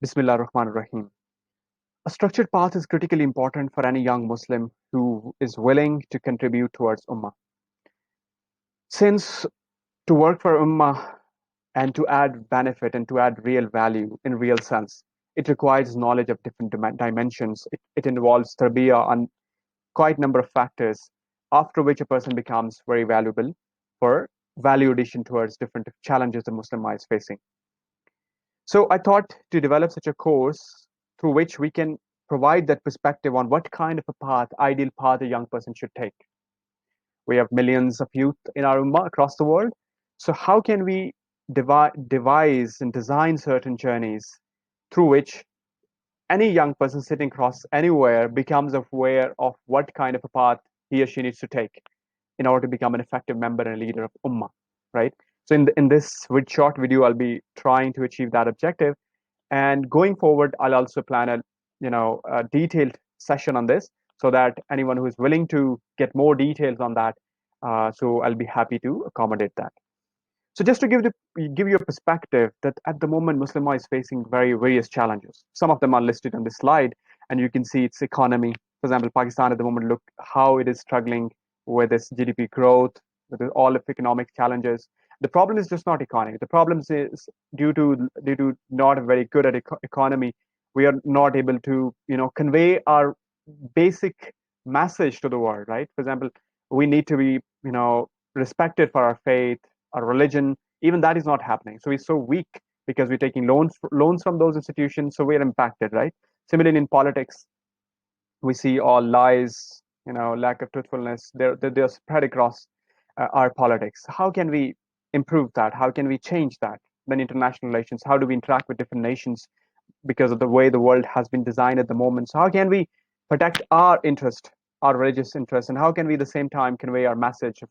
Bismillah ar-Rahman ar-Rahim. A structured path is critically important for any young Muslim who is willing to contribute towards Ummah. Since to work for Ummah and to add benefit and to add real value in real sense, it requires knowledge of different dimensions. It involves tarbiyah on quite number of factors, after which a person becomes very valuable for value addition towards different challenges the Muslim is facing. So I thought to develop such a course through which we can provide that perspective on what kind of a path, ideal path a young person should take. We have millions of youth in our ummah across the world. So how can we devise and design certain journeys through which any young person sitting across anywhere becomes aware of what kind of a path he or she needs to take in order to become an effective member and leader of ummah, right? So in this short video, I'll be trying to achieve that objective. And going forward, I'll also plan a detailed session on this so that anyone who is willing to get more details on that, so I'll be happy to accommodate that. So just to give you a perspective that at the moment Muslim is facing various challenges. Some of them are listed on this slide, and you can see its economy. For example, Pakistan at the moment, look how it is struggling with its GDP growth, with all of economic challenges. The problem is just not economy. The problem is due to not a very good at economy, we are not able to convey our basic message to the world, right? For example, we need to be respected for our faith, our religion. Even that is not happening. So we're so weak because we're taking loans from those institutions. So we're impacted, right? Similarly, in politics, we see all lies, lack of truthfulness. They're spread across our politics. How can we improve that? How can we change that? Then international relations. How do we interact with different nations because of the way the world has been designed at the moment? So how can we protect our interest, our religious interest, and how can we at the same time convey our message of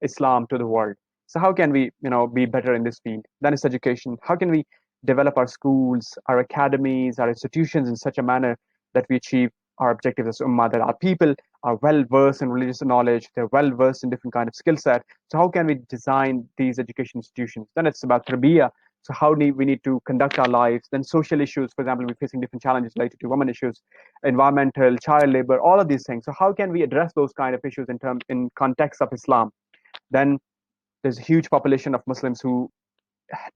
Islam to the world? So how can we, be better in this field? Then it's education. How can we develop our schools, our academies, our institutions in such a manner that we achieve our objectives as ummah, that our people are well versed in religious knowledge, they're well versed in different kind of skill set. So how can we design these education institutions? Then it's about tarbiyah. So how we need to conduct our lives. Then social issues, for example, we're facing different challenges related to women issues, environmental, child labor, all of these things. So how can we address those kind of issues in context of Islam? Then there's a huge population of Muslims who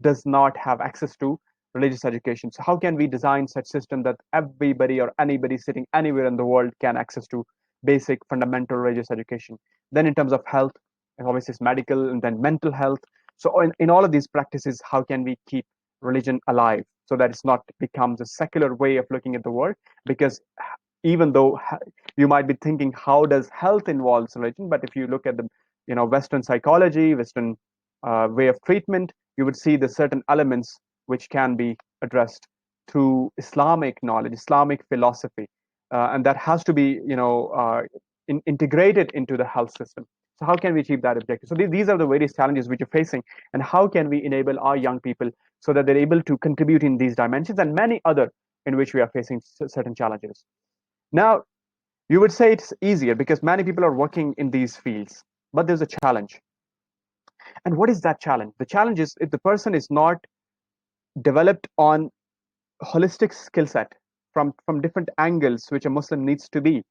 does not have access to religious education. So how can we design such system that everybody or anybody sitting anywhere in the world can access to basic fundamental religious education? Then in terms of health, and obviously it's medical and then mental health. So in all of these practices, how can we keep religion alive so that it's not becomes a secular way of looking at the world? Because even though you might be thinking how does health involves religion, but if you look at the Western psychology, Western way of treatment, you would see the certain elements which can be addressed through Islamic knowledge, Islamic philosophy, and that has to be integrated into the health system. So how can we achieve that objective? So these are the various challenges which are facing, and how can we enable our young people so that they're able to contribute in these dimensions and many other in which we are facing certain challenges. Now, you would say it's easier because many people are working in these fields, but there's a challenge. And what is that challenge? The challenge is if the person is not developed on holistic skill set from different angles which a Muslim needs to be,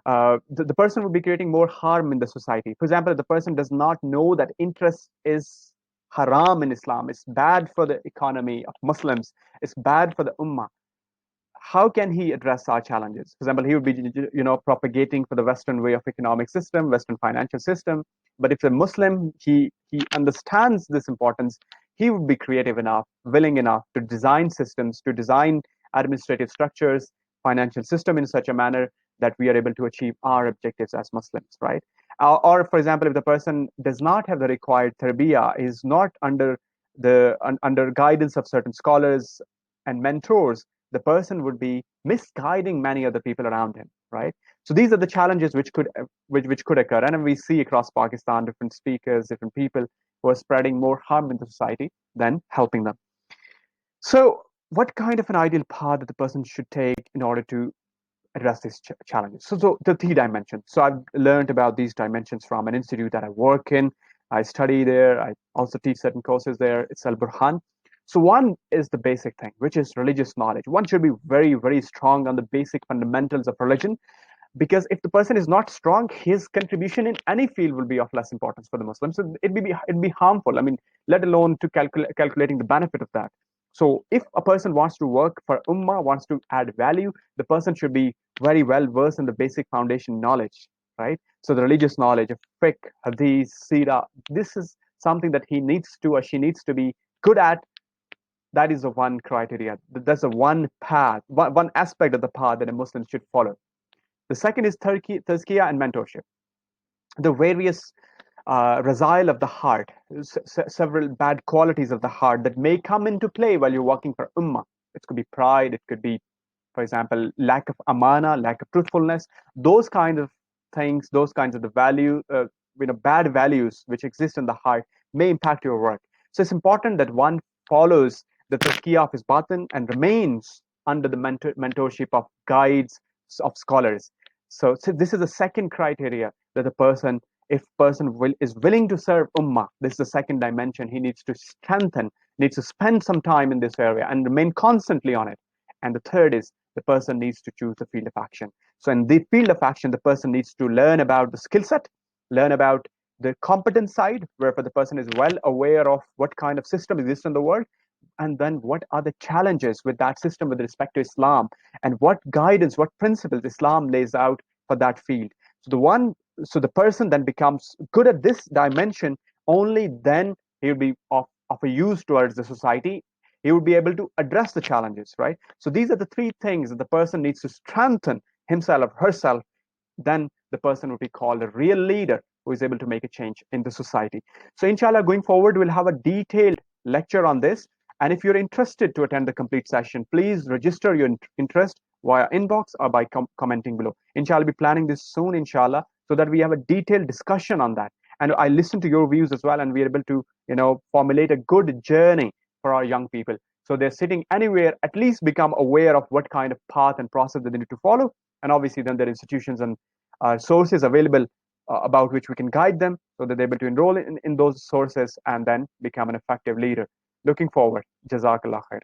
the person will be creating more harm in the society. For example, if the person does not know that interest is haram in Islam, it's bad for the economy of Muslims, it's bad for the ummah, how can he address our challenges? For example, he would be, propagating for the Western way of economic system, Western financial system. But if a Muslim, he understands this importance, he would be creative enough, willing enough to design systems, to design administrative structures, financial system in such a manner that we are able to achieve our objectives as Muslims, right? Or for example, if the person does not have the required tarbiyah, is not under guidance of certain scholars and mentors, the person would be misguiding many other people around him, right? So these are the challenges which could occur, and we see across Pakistan different speakers, different people who are spreading more harm in the society than helping them. So what kind of an ideal path that the person should take in order to address these challenges? So the three dimensions. So I've learned about these dimensions from an institute that I work in. I study there. I also teach certain courses there. It's Al Burhan. So one is the basic thing, which is religious knowledge. One should be very, very strong on the basic fundamentals of religion, because if the person is not strong, his contribution in any field will be of less importance for the Muslims. So it'd be harmful. I mean, let alone to calculating the benefit of that. So if a person wants to work for Ummah, wants to add value, the person should be very well versed in the basic foundation knowledge, right? So the religious knowledge of fiqh, hadith, seerah, this is something that he needs to or she needs to be good at. That is the one criteria. That's the one path, one aspect of the path that a Muslim should follow. The second is tazkiyah and mentorship. The various resile of the heart, several bad qualities of the heart that may come into play while you're working for Ummah. It could be pride, it could be, for example, lack of amana, lack of truthfulness, those kind of things, those kinds of the bad values which exist in the heart may impact your work. So it's important that one follows the tazkiyah of his batin and remains under the mentorship of guides, of scholars. So this is the second criteria that the person, if is willing to serve ummah, this is the second dimension. He needs to strengthen, needs to spend some time in this area and remain constantly on it. And the third is the person needs to choose the field of action. So in the field of action, the person needs to learn about the skill set, learn about the competence side, where the person is well aware of what kind of system exists in the world, and then what are the challenges with that system with respect to Islam, and what guidance, what principles Islam lays out for that field. So the person then becomes good at this dimension. Only then he will be of a use towards the society. He would be able to address the challenges, right? So these are the three things that the person needs to strengthen himself or herself. Then the person would be called a real leader who is able to make a change in the society. So inshallah, going forward, we'll have a detailed lecture on this. And if you're interested to attend the complete session, please register your interest via inbox or by commenting below. Inshallah, I'll be planning this soon, inshallah, so that we have a detailed discussion on that. And I listen to your views as well, and we're able to, formulate a good journey for our young people. So they're sitting anywhere, at least become aware of what kind of path and process that they need to follow. And obviously, then there are institutions and sources available about which we can guide them so that they're able to enroll in those sources and then become an effective leader. Looking forward. Jazakallah khair.